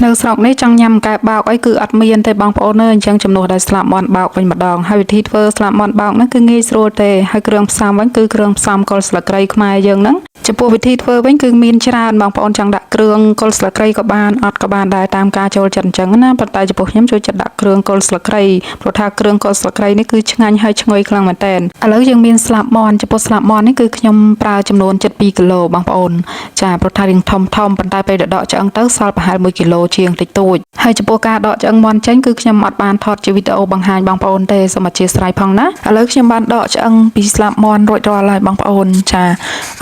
នៅស្រុកនេះចង់ញ៉ាំកែបបោកអីគឺអត់មានទេបងប្អូនអើយអញ្ចឹងចំនួនដែលស្លាប់មន់បោកវិញម្ដងហើយវិធីធ្វើស្លាប់មន់បោកហ្នឹងគឺងាយស្រួលទេហើយគ្រឿងផ្សំវិញគឺគ្រឿងផ្សំគល់ស្លឹកគ្រៃខ្មែរយើងហ្នឹងចំពោះវិធីធ្វើវិញគឺមានច្រើនបងប្អូនចង់ដាក់គ្រឿងគល់ស្លឹកគ្រៃក៏បានអត់ក៏បានដែរតាមការចូលចិត្តអញ្ចឹងណាប៉ុន្តែចំពោះខ្ញុំចូលចិត្តដាក់គ្រឿងគល់ស្លឹកគ្រៃព្រោះថាគ្រឿងគល់ស្លឹកគ្រៃនេះគឺឆ្ងាញ់ហើយឈ្ងុយខ្លាំងមែនទែនឥឡូវយើងមានស្លាប់មន់ចំពោះស្លាប់មន់នេះគឺខ្ញុំប្រើចំនួន7 2 គីឡូបងប្អូនចាព្រោះថារៀងធំប៉ុន្តែពេលដកឆ្អឹងទៅសល់ប្រហែល1 គីឡូជាងតិចតួចហើយចំពោះការដកឆ្អឹងមាន់ចេញគឺខ្ញុំអត់បានថតជាវីដេអូបង្ហាញបងប្អូនទេសូមអធិស្ឋានផងណាឥឡូវខ្ញុំបានដកឆ្អឹងពីស្លាប់មាន់រួចរាល់ហើយបងប្អូនចា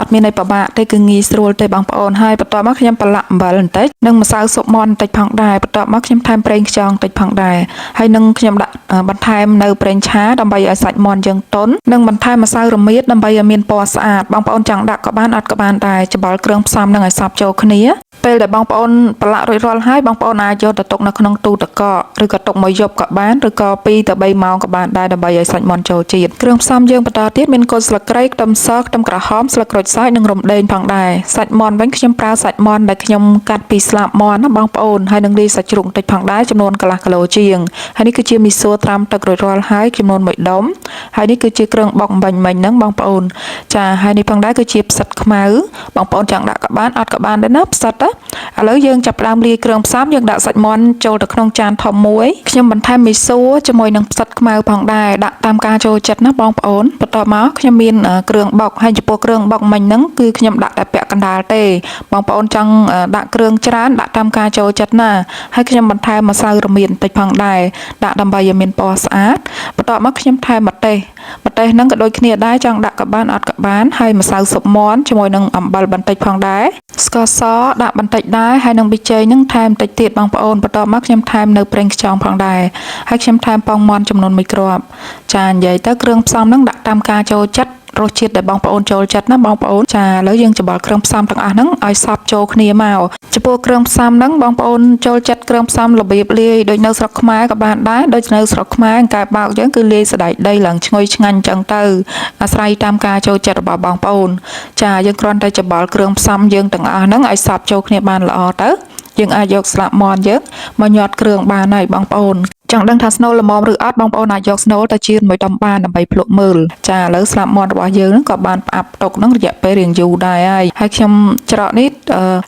អត់មានអីពិបាកទេគឺងាយស្រួលទេបងប្អូនហើយបន្ទាប់មកខ្ញុំប្រឡាក់អំបិលបន្តិចនិងម្សៅស៊ុបមាន់បន្តិចផងដែរបន្ទាប់មកខ្ញុំថែមប្រេងខ្យងបន្តិចផងដែរហើយនឹងខ្ញុំដាក់បន្ថែមនៅប្រេងឆាដើម្បីឲ្យសាច់មាន់យើងទន់និងបន្ថែមម្សៅរមៀតដើម្បីឲ្យមានពណ៌ស្អាតបងប្អូនចង់ដាក់ក៏បានអត់ក៏បានដែរច្បល់គ្រឿងផ្សំនឹងឲ្យសព្វចូលគ្នាពេលដែលបងប្អូនប្រឡាក់រួចរាល់ហើយបងប្អូនអាចយកទៅទុកនៅក្នុងទូទឹកកកឬក៏ទុកមួយយប់ក៏បានឬក៏2 ទៅ 3 ម៉ោងក៏បានដែរដើម្បីឲ្យសាច់មាន់ចូលជាតិគ្រឿងផ្សំយើងបន្តទៀតមានគល់ស្លឹកគ្រៃខ្ទឹមសខ្ទឹមក្រហមស្លឹកក្រូចសើចនិងរំដេងផងដែរសាច់មាន់វិញខ្ញុំប្រើសាច់មាន់ដែលខ្ញុំកាត់ពីស្លាបមាន់ណាបងប្អូនហើយនឹងលាយសាច់ជ្រូកបន្តិចផងដែរចំនួនកន្លះគីឡូជាងហើយនេះគឺជាមីសួរត្រាំទឹករួចរាល់ហើយចំនួន1 ដុំហើយនេះគឺជាគ្រឿងបុកអំបាញ់មិញហ្នឹងបងប្អូនចាហើយនេះផងដែរគឺជាផ្សិតខ្មៅបងប្អូនចង់ដាក់ក៏បានអត់ក៏បានដែរណាផ្សិតណាឥឡូវយើងចាប់ផ្ដើមលាយគ្រឿងផ្សំយើងដាក់សាច់មាន់ចូលទៅក្នុងចានធំមួយខ្ញុំបន្ថែមមីសួរជាមួយនឹងផ្សិតខ្មៅផងដែរដាក់តាមការចូលចិត្តណាបងប្អូនបន្ទាប់មកខ្ញុំមានគ្រឿងបុកហើយចំពោះគ្រឿងបុកមិញហ្នឹងគឺខ្ញុំដាក់តែពាក់កណ្ដាលទេបងប្អូនចង់ដាក់គ្រឿងច្រើនដាក់តាមការចូលចិត្តណាហើយខ្ញុំបន្ថែមម្សៅរមៀតបន្តិចផងដែរដាក់ដើម្បីឲ្យមានពណ៌ស្អាតបន្ទាប់មកខ្ញុំថែមម្ទេសហ្នឹងក៏ដូចគ្នាដែរចង់ដាក់ក៏បានអត់ក៏បានហើយម្សៅស៊ុបមាន់ជាមួយនឹងអំបិលបន្តិចផងដែរស្ករសដាក់បន្តិចដែរហើយនឹងប៊ីចេងហ្នឹងថែមបន្តិចទៀតបងប្អូនបន្ទាប់មកខ្ញុំថែមនៅប្រេងខ្យងផងដែរហើយខ្ញុំថែមពងមាន់ចំនួន1 គ្រាប់ចានិយាយទៅគ្រឿងផ្សំហ្នឹងដាក់តាមការចូលចិត្តរសជាតិដែលបងប្អូនចូលចិត្តណាបងប្អូនចាឥឡូវយើងច្បល់គ្រឿងផ្សំទាំងអស់ហ្នឹងឲ្យសព្វចូលគ្នាមកចំពោះគ្រឿងផ្សំហ្នឹងបងប្អូនចូលចិត្តគ្រឿងផ្សំរបៀបលាយដូចនៅស្រុកខ្មែរក៏បានដែរដូចនៅស្រុកខ្មែរកែបោកយើងគឺលាយសណ្តែកដីឡើងឈ្ងុយឆ្ងាញ់អញ្ចឹងទៅអាស្រ័យតាមការចូលចិត្តរបស់បងប្អូនចាយើងគ្រាន់តែច្បល់គ្រឿងផ្សំយើងទាំងអស់ហ្នឹងឲ្យសព្វចូលគ្នាបានល្អទៅយើងអាចយកស្លាប់មាន់យើងមកញាត់គ្រឿងបានហើយបងប្អូនចង់ដឹងថាស្នូលល្មមឬអត់បងប្អូនអាចយកស្នូលទៅជៀនមួយដុំបានដើម្បីភ្លក់មើលចាឥឡូវស្លាប់មាន់របស់យើងហ្នឹងក៏បានផ្អាប់ទុកហ្នឹងរយៈពេលរៀងយូរដែរហើយខ្ញុំច្រកនេះ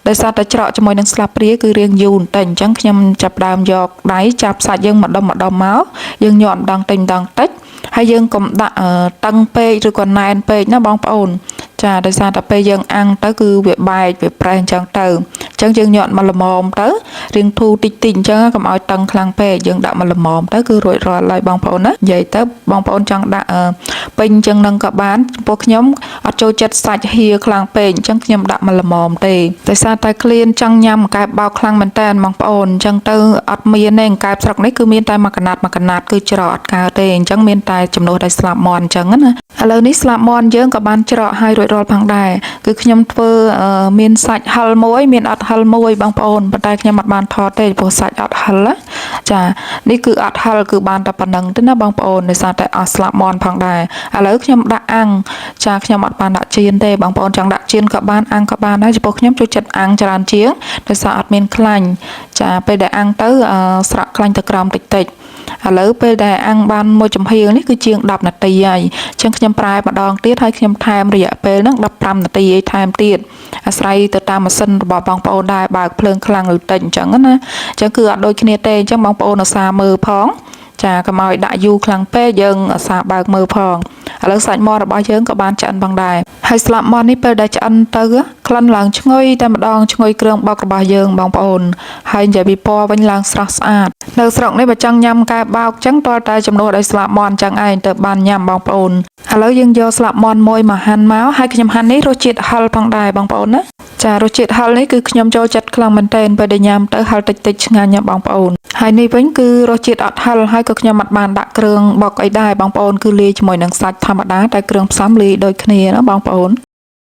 ដោយសារតែច្រកជាមួយនឹងស្លាបព្រាគឺរៀងយូរបន្តិចអញ្ចឹងខ្ញុំចាប់ដើមយកដៃចាប់សាច់យើងម្ដុំមកយើងញាត់ម្ដងតិចហើយយើងកុំដាក់តឹងពេកឬក៏ណែនពេកណាបងប្អូនចាដោយសារតែពេលយើងអាំងទៅគឺវាបែកវាប្រេះអញ្ចឹងទៅអញ្ចឹងយើងញាត់មកល្មមទៅរៀងធូរតិចអញ្ចឹងកុំឲ្យតឹងខ្លាំងពេកយើងដាក់មកល្មមទៅគឺរួចរាល់ហើយបងប្អូនណានិយាយទៅបងប្អូនចង់ដាក់ពេញអញ្ចឹងនឹងក៏បានចំពោះខ្ញុំអត់ចូលចិត្តសាច់ហៀខ្លាំងពេកអញ្ចឹងខ្ញុំដាក់មកល្មមទេដោយសារតែក្លៀនចង់ញ៉ាំកែបបោកខ្លាំងមែនតើបងប្អូនអញ្ចឹងទៅអត់មានទេកែបស្រុកនេះគឺមានតែមួយកណាត់គឺច្រកអត់កើតទេអញ្ចឹងមានតែចំនួនដែលស្លាប់មាន់អញ្ចឹងណាឥឡូវនេះស្លាប់មាន់យើងក៏បានច្រកហើយរួចរាល់ផងដែរគឺខ្ញុំធ្វើមានសាច់ហិលមួយមានអត់ហិលមួយបងប្អូនប៉ុន្តែខ្ញុំអត់បានថតទេព្រោះសាច់អត់ហិលចានេះគឺអត់ហិលគឺបានតែប៉ុណ្្នឹងទេណាបងប្អូនដោយសារតែអស់ស្លាប់មាន់ផងដែរឥឡូវខ្ញុំដាក់អាំងចាខ្ញុំអត់បានដាក់ចៀនទេបងប្អូនចង់ដាក់ចៀនក៏បានអាំងក៏បានដែរចំពោះខ្ញុំចូលចិត្តអាំងច្រើនជាងដោយសារអត់មានខ្លាញ់ចាពេលដែលអាំងទៅស្រក់ខ្លាញ់ទៅក្រោមតិចឥឡូវពេលដែលអាំងបានមួយចំហៀងនេះគឺជាង10 នាទីហើយអញ្ចឹងខ្ញុំប្រែម្ដងទៀតហើយខ្ញុំថែមរយៈពេលហ្នឹង15 នាទីឲ្យថែមទៀតអាស្រ័យទៅតាមម៉ាស៊ីនរបស់បងប្អូនដែរបើកភ្លើងខ្លាំងឬតិចអញ្ចឹងណាអញ្ចឹងគឺអត់ដូចគ្នាទេអញ្ចឹងបងប្អូនឧស្សាហ៍មើលផងចាកុំឲ្យដាក់យូរខ្លាំងពេកយើងឧស្សាហ៍បើកមើលផងឥឡូវសាច់មាន់របស់យើងក៏បានឆ្អិនផងដែរហើយស្លាប់មាន់នេះពេលដែលឆ្អិនទៅក្លិនឡើងឈ្ងុយតែម្ដងឈ្ងុយគ្រឿងបុករបស់យើងបងប្អូនហើយនិយាយពីពណ៌វិញឡើងស្រស់ស្អាតនៅស្រុកនេះបើចង់ញ៉ាំកែបោកចឹងតើតែចំនួនឲ្យស្លាប់មាន់ចឹងឯងទៅបានញ៉ាំបងប្អូនឥឡូវយើងយកស្លាប់មាន់មួយមកហាន់មកហើយខ្ញុំហាន់នេះរសជាតិហិលផងដែរបងប្អូនណាចារសជាតិហិលនេះគឺខ្ញុំចូលចិត្តខ្លាំងមែនទែនពេលដែលញ៉ាំទៅហិលតិចឆ្ងាញ់ណាបងប្អូនហើយនេះវិញគឺរសជាតិអត់ហិលហើយក៏ខ្ញុំអត់បានដាក់គ្រឿងបុកអីដែរបងប្អូនគឺលាយជាមួយនឹងសាច់ធម្មតាតែគ្រឿងផ្សំលាយដូចគ្នាណាបងប្អូន